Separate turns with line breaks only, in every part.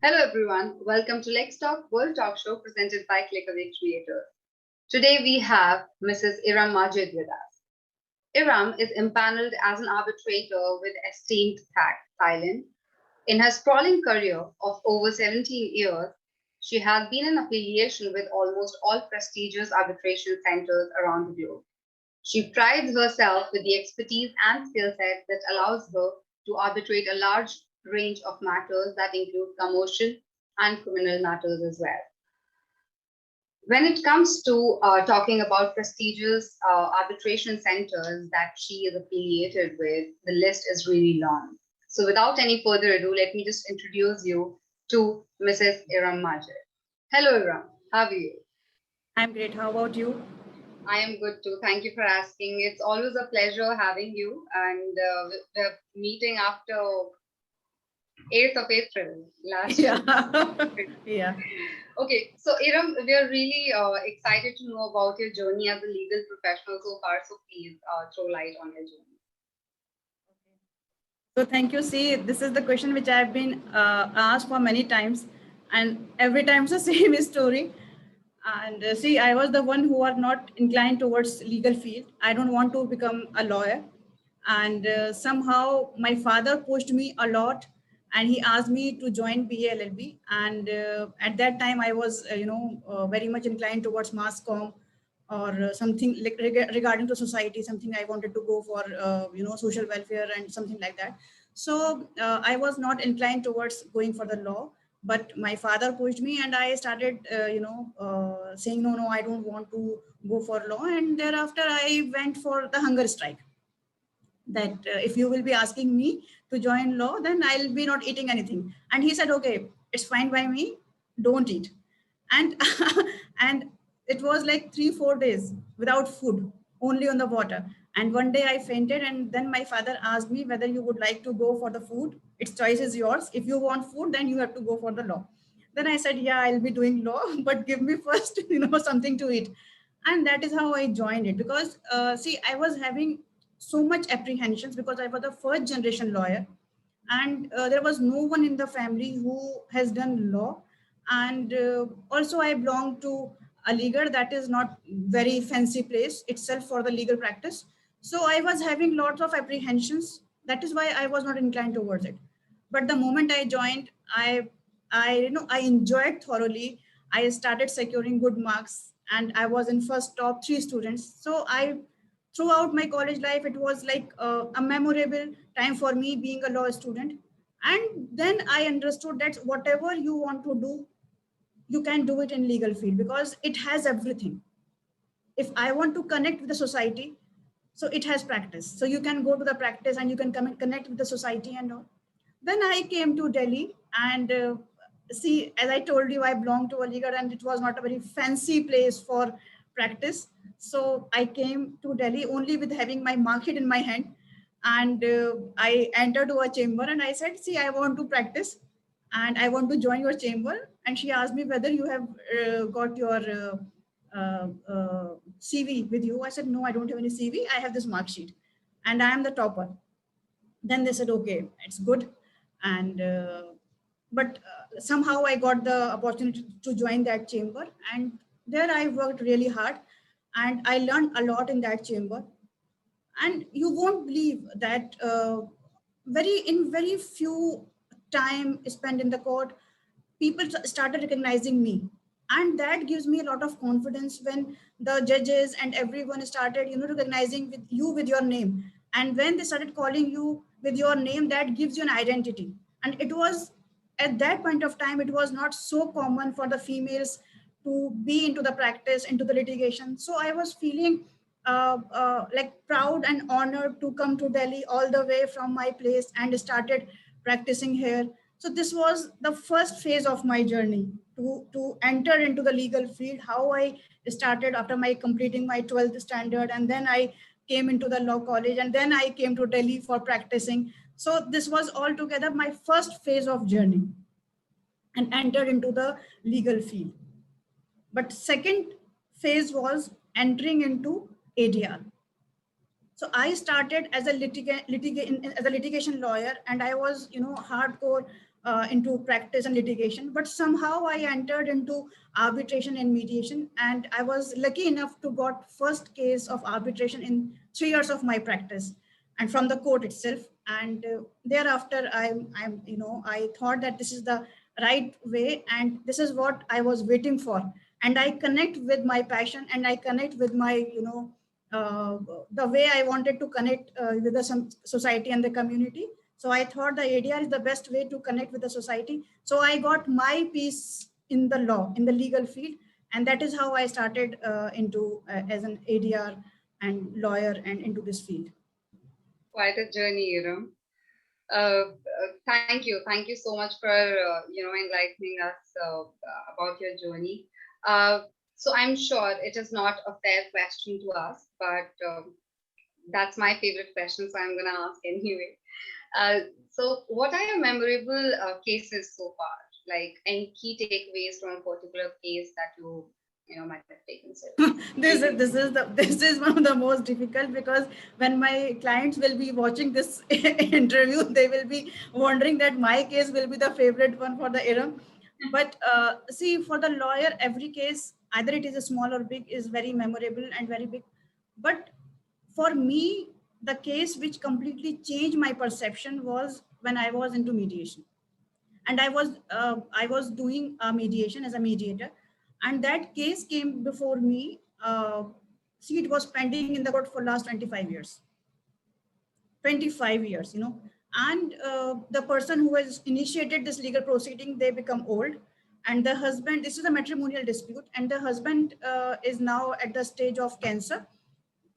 Hello everyone, welcome to Lex Talk World Talk Show presented by ClickAway Creators. Today we have Mrs. Iram Majid with us. Iram is impaneled as an arbitrator with esteemed Thailand. In her sprawling career of over 17 years, she has been in affiliation with almost all prestigious arbitration centers around the globe. She prides herself with the expertise and skill set that allows her to arbitrate a large range of matters that include commercial and criminal matters as well. When it comes to talking about prestigious arbitration centers that she is affiliated with, the list is really long. So, without any further ado, let me just introduce you to Mrs. Iram Majid. Hello, Iram. How are you?
I'm great. How about you?
I am good too. Thank you for asking. It's always a pleasure having you, and we're meeting after 8th of April last
Yeah.
year.
Yeah.
Okay, so Iram, we are really excited to know about your journey as a legal professional so far. So please throw light on your journey.
So thank you. See, this is the question which I've been asked for many times, and every time it's the same story. And see, I was the one who are not inclined towards legal field. I don't want to become a lawyer, and somehow my father pushed me a lot, and he asked me to join BALLB. And at that time, I was very much inclined towards mass comm or something like regarding to society, something I wanted to go for, social welfare and something like that. So I was not inclined towards going for the law, but my father pushed me, and I started, saying no, I don't want to go for law. And thereafter, I went for the hunger strike. That if you will be asking me to join law, then I'll be not eating anything. And he said, okay, it's fine by me, don't eat. And and it was like 3 4 days without food, only on the water. And one day I fainted, and then my father asked me whether you would like to go for the food. Its choice is yours. If you want food, then you have to go for the law. Then I said, yeah, I'll be doing law, but give me first something to eat. And that is how I joined it. Because see, I was having so much apprehensions because I was the first generation lawyer, and there was no one in the family who has done law. And also I belong to a legal that is not very fancy place itself for the legal practice. So I was having lots of apprehensions. That is why I was not inclined towards it. But the moment I joined, I enjoyed thoroughly. I started securing good marks, and I was in first top 3 students. So I, throughout my college life, it was like a memorable time for me being a law student. And then I understood that whatever you want to do, you can do it in legal field because it has everything. If I want to connect with the society, so it has practice, so you can go to the practice and you can come and connect with the society and all. Then I came to Delhi, and see, as I told you, I belong to Aligarh, and it was not a very fancy place for practice. So I came to Delhi only with having my mark sheet in my hand. And I entered to a chamber, and I said, see, I want to practice, and I want to join your chamber. And she asked me whether you have got your CV with you. I said, no, I don't have any CV. I have this mark sheet, and I am the topper. Then they said, okay, it's good. And but somehow I got the opportunity to join that chamber, and there I worked really hard, and I learned a lot in that chamber. And you won't believe that very few time spent in the court, people started recognizing me. And that gives me a lot of confidence when the judges and everyone started recognizing with you with your name. And when they started calling you with your name, that gives you an identity. And it was, at that point of time, it was not so common for the females to be into the practice, into the litigation. So I was feeling like proud and honored to come to Delhi all the way from my place and started practicing here. So this was the first phase of my journey to enter into the legal field. How I started after my completing my 12th standard, and then I came into the law college, and then I came to Delhi for practicing. So this was altogether my first phase of journey and entered into the legal field. But second phase was entering into ADR. So I started as a litigation lawyer, and I was hardcore into practice and litigation, but somehow I entered into arbitration and mediation, and I was lucky enough to got first case of arbitration in 3 years of my practice, and from the court itself. And thereafter, I thought that this is the right way, and this is what I was waiting for. And I connect with my passion, and I connect with my, the way I wanted to connect with the society and the community. So I thought the ADR is the best way to connect with the society. So I got my piece in the law, in the legal field. And that is how I started into as an ADR and lawyer and into this field.
Quite a journey, thank you. Thank you so much for, enlightening us about your journey. So I'm sure it is not a fair question to ask, but that's my favorite question, so I'm going to ask anyway. So what are your memorable cases so far? Like any key takeaways from a particular case that you might have taken?
This is one of the most difficult, because when my clients will be watching this interview, they will be wondering that my case will be the favorite one for the Iram. But see, for the lawyer, every case, either it is a small or big, is very memorable and very big. But for me, the case which completely changed my perception was when I was into mediation. And I was doing a mediation as a mediator, and that case came before me. See, it was pending in the court for last 25 years. 25 years, and the person who has initiated this legal proceeding, they become old, and the husband, this is a matrimonial dispute, and the husband is now at the stage of cancer,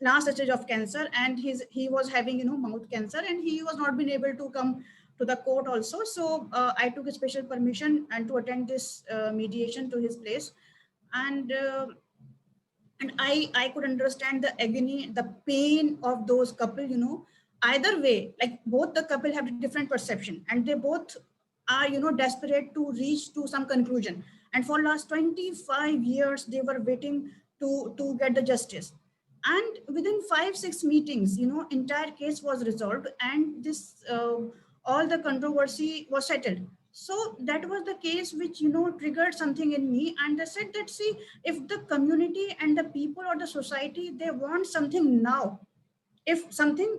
last stage of cancer, and he was having mouth cancer, and he was not been able to come to the court also. So I took a special permission and to attend this mediation to his place, and I could understand the agony, the pain of those couple. Either way, like both the couple have a different perception, and they both are desperate to reach to some conclusion. And for last 25 years, they were waiting to get the justice. And within 5-6 meetings, entire case was resolved, and this all the controversy was settled. So that was the case which triggered something in me, and they said that, see, if the community and the people or the society, they want something now, if something,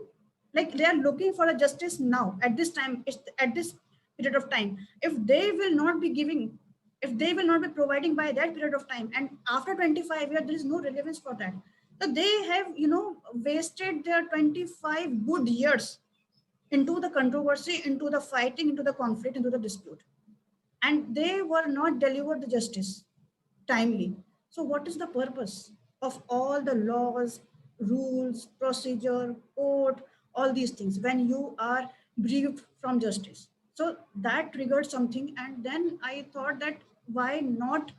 like they are looking for a justice now at this time, at this period of time, if they will not be giving, if they will not be providing by that period of time, and after 25 years, there is no relevance for that. So they have wasted their 25 good years into the controversy, into the fighting, into the conflict, into the dispute, and they were not delivered the justice timely. So what is the purpose of all the laws, rules, procedure, court, all these things when you are bereaved from justice? So that triggered something, and then I thought that why not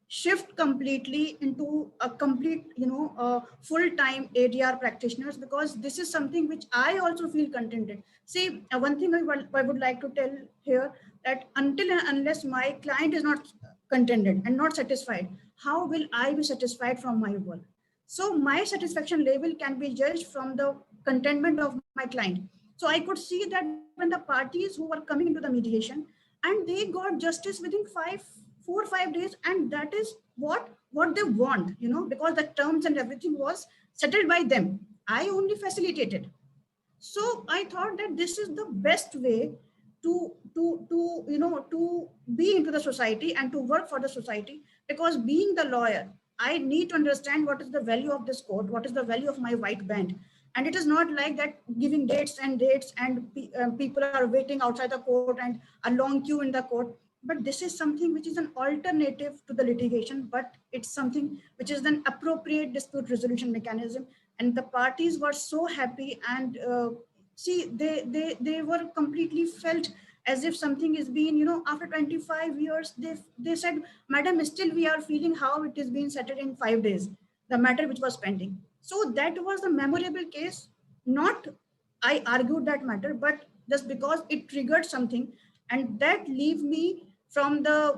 shift completely into a complete, full-time ADR practitioners, because this is something which I also feel contented. See, one thing I would like to tell here, that until and unless my client is not contented and not satisfied, how will I be satisfied from my work? So my satisfaction level can be judged from the contentment of my client. So I could see that when the parties who were coming into the mediation, and they got justice within 4 or 5 days, and that is what they want, because the terms and everything was settled by them. I only facilitated. So I thought that this is the best way to be into the society and to work for the society, because being the lawyer, I need to understand what is the value of this court, what is the value of my white band. And it is not like that giving dates and people are waiting outside the court and a long queue in the court. But this is something which is an alternative to the litigation, but it's something which is an appropriate dispute resolution mechanism. And the parties were so happy, and see, they were completely felt as if something is being, after 25 years, they said, madam, still we are feeling how it is being settled in 5 days, the matter which was pending. So that was the memorable case. Not I argued that matter, but just because it triggered something, and that leave me from the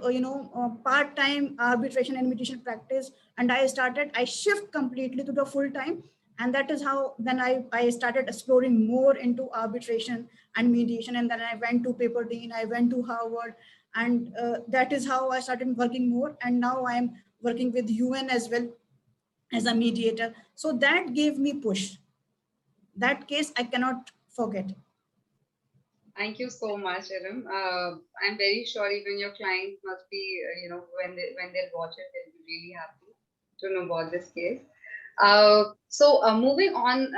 part-time arbitration and mediation practice, and I shift completely to the full-time. And that is how then I started exploring more into arbitration and mediation. And then I went to Pepperdine, I went to Harvard, and that is how I started working more. And now I'm working with UN as well as a mediator. So that gave me push. That case I cannot forget.
Thank you so much, Iram. I'm very sure even your clients must be, when they'll watch it, they'll be really happy to know about this case. So moving on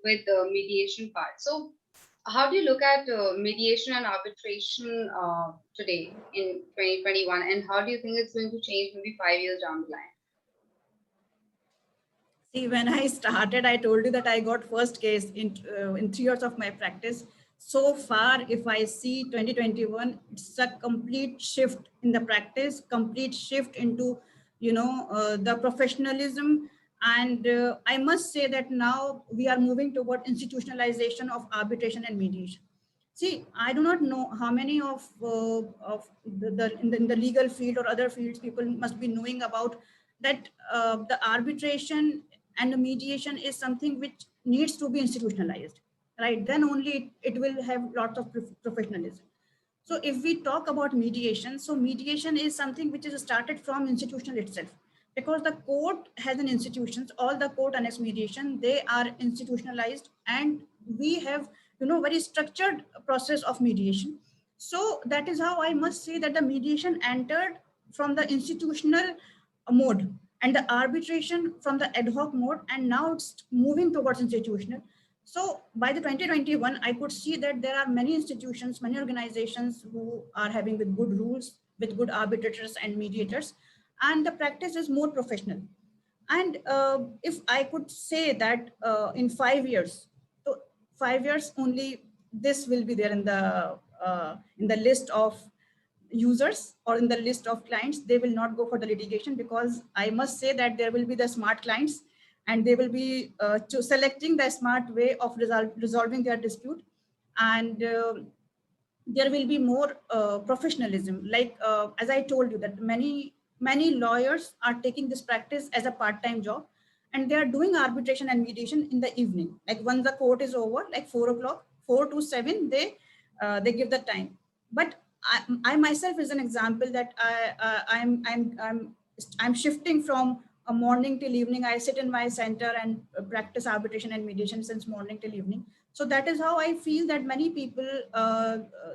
with the mediation part. So how do you look at mediation and arbitration today in 2021, and how do you think it's going to change maybe 5 years down the line?
See, when I started, I told you that I got first case in 3 years of my practice. So far, if I see 2021, it's a complete shift in the practice, complete shift into, the professionalism. And I must say that now we are moving toward institutionalization of arbitration and mediation. See, I do not know how many of in the legal field or other fields people must be knowing about that the arbitration and the mediation is something which needs to be institutionalized, right? Then only it will have lots of professionalism. So if we talk about mediation, so mediation is something which is started from institutional itself, because the court has an institutions, all the court annex mediation, they are institutionalized, and we have, very structured process of mediation. So that is how I must say that the mediation entered from the institutional mode, and the arbitration from the ad hoc mode, and now it's moving towards institutional. So by the 2021, I could see that there are many institutions, many organizations who are having with good rules, with good arbitrators and mediators, and the practice is more professional. And if I could say that in 5 years, so 5 years only, this will be there in the list of users or in the list of clients. They will not go for the litigation, because I must say that there will be the smart clients, and they will be selecting the smart way of resolving their dispute. And there will be more professionalism. Like as I told you, that many lawyers are taking this practice as a part-time job, and they are doing arbitration and mediation in the evening. Like when the court is over, like 4 o'clock, 4 to 7, they give the time. But I myself is an example that I'm shifting from a morning till evening. I sit in my center and practice arbitration and mediation since morning till evening. So that is how I feel that many people,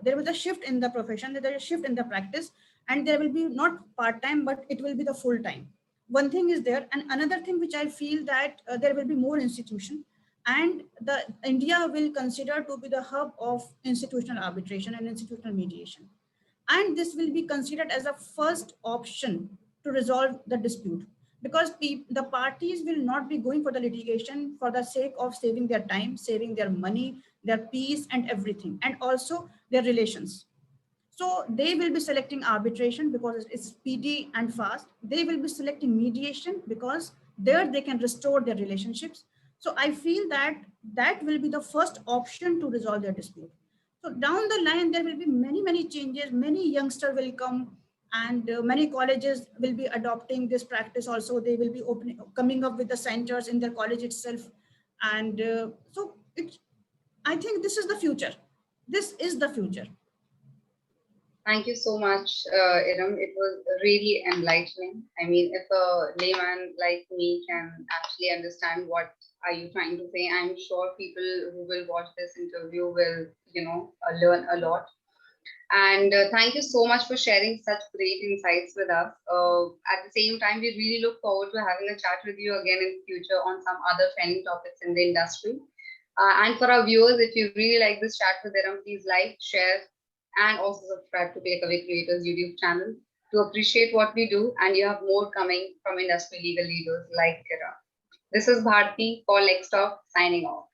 there was a shift in the profession, there is a shift in the practice, and there will be not part-time, but it will be the full-time. One thing is there, and another thing which I feel that there will be more institution, and the India will consider to be the hub of institutional arbitration and institutional mediation. And this will be considered as a first option to resolve the dispute, because the parties will not be going for the litigation for the sake of saving their time, saving their money, their peace and everything, and also their relations. So they will be selecting arbitration because it's speedy and fast. They will be selecting mediation because there they can restore their relationships. So I feel that that will be the first option to resolve their dispute. So down the line, there will be many changes. Many youngsters will come, and many colleges will be adopting this practice. Also, they will be coming up with the centers in their college itself. And I think this is the future. This is the future.
Thank you so much, Iram. It was really enlightening. I mean, if a layman like me can actually understand what are you trying to say, I'm sure people who will watch this interview will, learn a lot. And thank you so much for sharing such great insights with us. At the same time, we really look forward to having a chat with you again in the future on some other trending topics in the industry. And for our viewers, if you really like this chat with Iram, please like, share, and also subscribe to Clickaway Creators YouTube channel to appreciate what we do. And you have more coming from industry legal leaders like Iram. This is Bharti for Lextalk signing off.